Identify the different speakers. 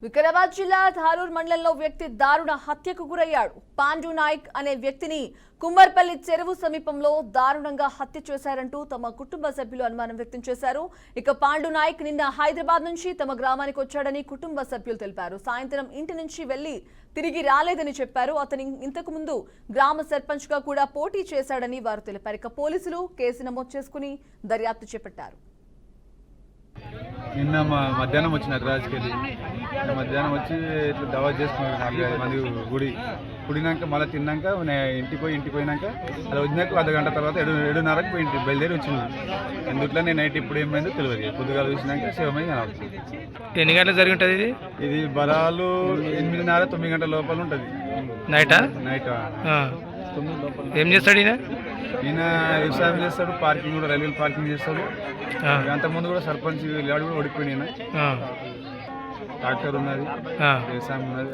Speaker 1: వికారాబాద్ జిల్లా ధారూర్ మండలంలో వ్యక్తి దారుణ హత్యకు గురయ్యాడు. పాండు నాయక్ అనే వ్యక్తిని కుమ్మర్పల్లి చెరువు సమీపంలో దారుణంగా హత్య చేశారంటూ తమ కుటుంబ సభ్యులు అనుమానం వ్యక్తం చేశారు. ఇక పాండు నాయక్ నిన్న హైదరాబాద్ నుంచి తమ గ్రామానికి వచ్చాడని కుటుంబ సభ్యులు తెలిపారు. సాయంత్రం ఇంటి నుంచి వెళ్లి తిరిగి రాలేదని చెప్పారు. అతని ఇంతకు ముందు గ్రామ సర్పంచ్ గా కూడా పోటీ చేశాడని వారు తెలిపారు. ఇక పోలీసులు కేసు నమోదు చేసుకుని దర్యాప్తు చేపట్టారు.
Speaker 2: నిన్న మధ్యాహ్నం వచ్చిన రాజుకెళ్ళి మధ్యాహ్నం వచ్చి ఇట్లా దవా చేసుకున్నాడు 4-5 మంది కుడినాక మళ్ళీ తిన్నాక ఇంటికి పోయినాక అలా వచ్చినాక 1 గంట తర్వాత 7:30కి పోయి బయలుదేరి వచ్చింది. ఎందుట్లో నేను నైట్ ఇప్పుడు ఏమైందో తెలియదు. పొద్దుగా చూసినాక శివమై
Speaker 3: ఎన్ని గంటలు జరిగి ఉంటుంది
Speaker 2: ఇది బరాలు 8:30-9 గంటల లోపల ఉంటుంది. నైట్
Speaker 3: ఏం చేస్తాడు
Speaker 2: ఈయన వ్యవసాయం చేస్తాడు, పార్కింగ్ కూడా రైల్వే పార్కింగ్ చేస్తాడు. అంతకుముందు కూడా సర్పంచ్ కూడా ఓడిపోయిన ట్రాక్టర్ ఉన్నది, వ్యవసాయం ఉన్నది.